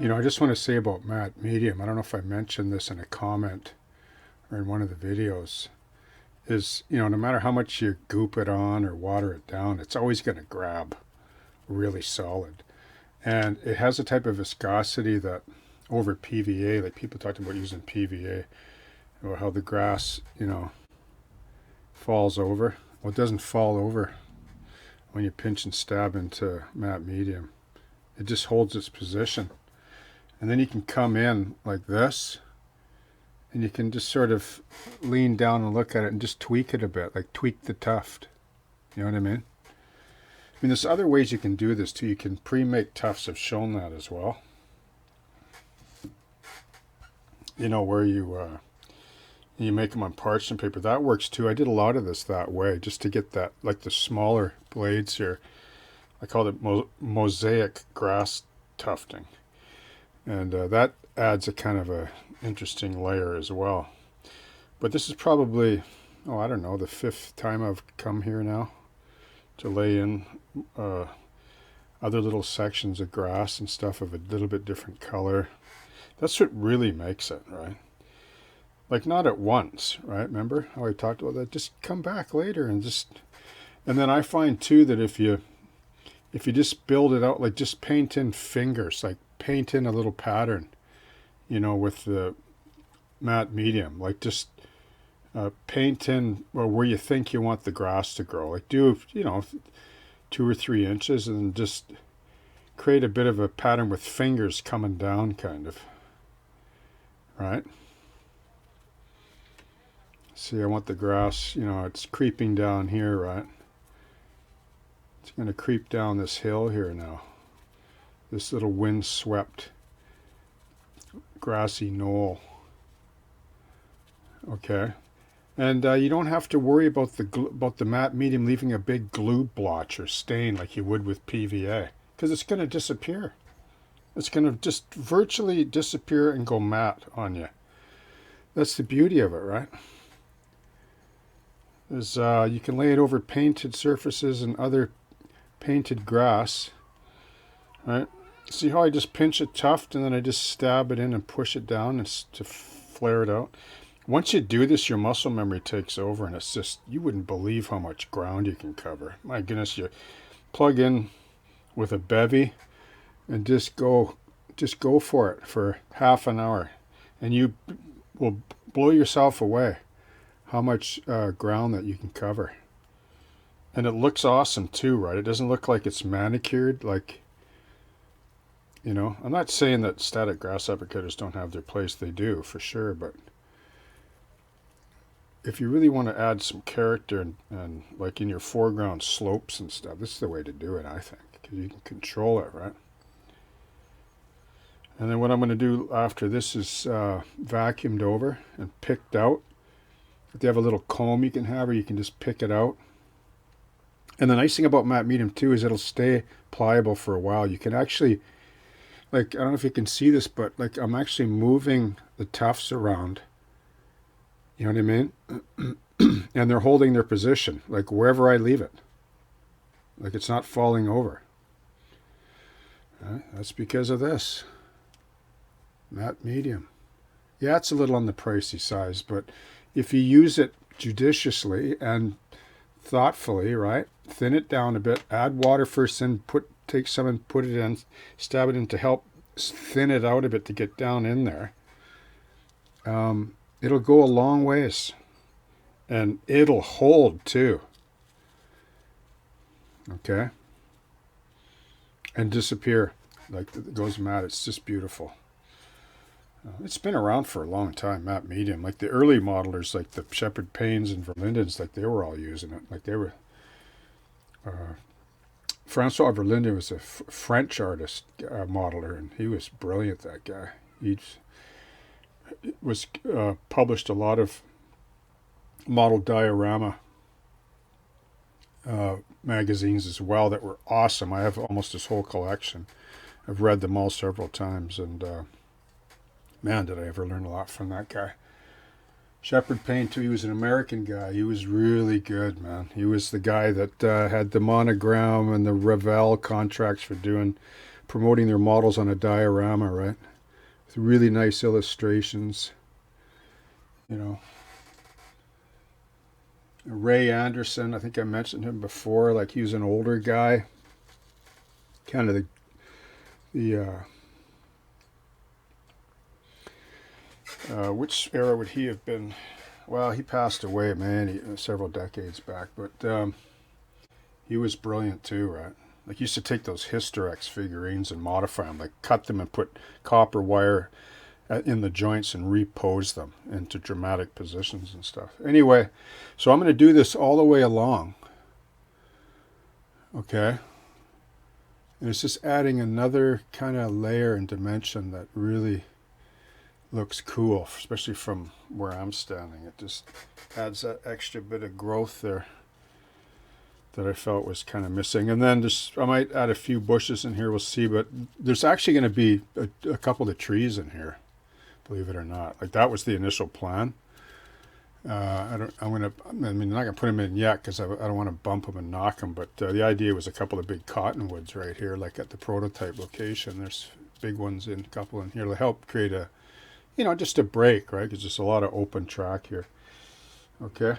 I just want to say about matte medium, I don't know if I mentioned this in a comment or in one of the videos, is, no matter how much you goop it on or water it down, it's always going to grab really solid. And it has a type of viscosity that over PVA, like people talked about using PVA, or how the grass, falls over. Well, it doesn't fall over when you pinch and stab into matte medium. It just holds its position. And then you can come in like this, and you can just sort of lean down and look at it and just tweak it a bit, like tweak the tuft. You know what I mean? There's other ways you can do this too. You can pre-make tufts. I've shown that as well. Where you make them on parchment paper. That works too. I did a lot of this that way, just to get that, like the smaller blades here. I call it mosaic grass tufting. And that adds a kind of a interesting layer as well. But this is probably, I don't know, the 5th time I've come here now to lay in other little sections of grass and stuff of a little bit different color. That's what really makes it, right? Like, not at once, right? Remember how I talked about that? Just come back later and then I find too that if you just build it out, like just paint in fingers, like paint in a little pattern, with the matte medium, like just paint in where you think you want the grass to grow. Like do, 2 or 3 inches, and just create a bit of a pattern with fingers coming down, kind of, right? See, I want the grass, it's creeping down here, right? It's going to creep down this hill here now. This little wind-swept grassy knoll. Okay. And you don't have to worry about the matte medium leaving a big glue blotch or stain like you would with PVA, because it's going to disappear. It's going to just virtually disappear and go matte on you. That's the beauty of it, right? You can lay it over painted surfaces and other painted grass, right? See how I just pinch a tuft and then I just stab it in and push it down to flare it out. Once you do this, your muscle memory takes over, and it's just, you wouldn't believe how much ground you can cover. My goodness, you plug in with a bevy and just go for it for half an hour, and you will blow yourself away how much ground that you can cover. And it looks awesome too, right? It doesn't look like it's manicured, like, I'm not saying that static grass applicators don't have their place. They do, for sure. But if you really want to add some character and like in your foreground slopes and stuff, this is the way to do it, I think, because you can control it, right? And then what I'm going to do after this is vacuumed over and picked out. If you have a little comb you can have, or you can just pick it out. And the nice thing about matte medium too is it'll stay pliable for a while. You can actually, like, I don't know if you can see this, but like I'm actually moving the tufts around. You know what I mean? And they're holding their position, like wherever I leave it. Like it's not falling over. That's because of this. Matte medium. Yeah, it's a little on the pricey size, but if you use it judiciously and thoughtfully, right? Thin it down a bit, add water first, then take some and put it in, stab it in to help thin it out a bit to get down in there. It'll go a long ways, and it'll hold too. Okay? And disappear like it goes matte. It's just beautiful. It's been around for a long time, matte medium. Like the early modelers, like the Shepherd Paines and Verlindens, like they were all using it. Like they were. François Verlinden was a French artist modeler, and he was brilliant. That guy. He was published a lot of model diorama magazines as well that were awesome. I have almost his whole collection. I've read them all several times, and man, did I ever learn a lot from that guy. Shepherd Paine, too, he was an American guy. He was really good, man. He was the guy that had the monogram and the Revell contracts for doing promoting their models on a diorama, right? With really nice illustrations, you know. Ray Anderson, I think I mentioned him before. Like, he was an older guy, kind of the which era would he have been? Well, he passed away, man, several decades back, but he was brilliant too, right? Like, he used to take those Hysterex figurines and modify them, like cut them and put copper wire in the joints and repose them into dramatic positions and stuff. Anyway, so I'm going to do this all the way along. Okay? And it's just adding another kind of layer and dimension that really looks cool, especially from where I'm standing. It just adds that extra bit of growth there that I felt was kind of missing. And then just, I might add a few bushes in here, we'll see, but there's actually going to be a couple of trees in here, believe it or not. Like, that was the initial plan. I'm not gonna put them in yet because I don't want to bump them and knock them, but the idea was a couple of big cottonwoods right here, like at the prototype location. There's big ones in, a couple in here to help create a, just a break, right? Because there's a lot of open track here. Okay.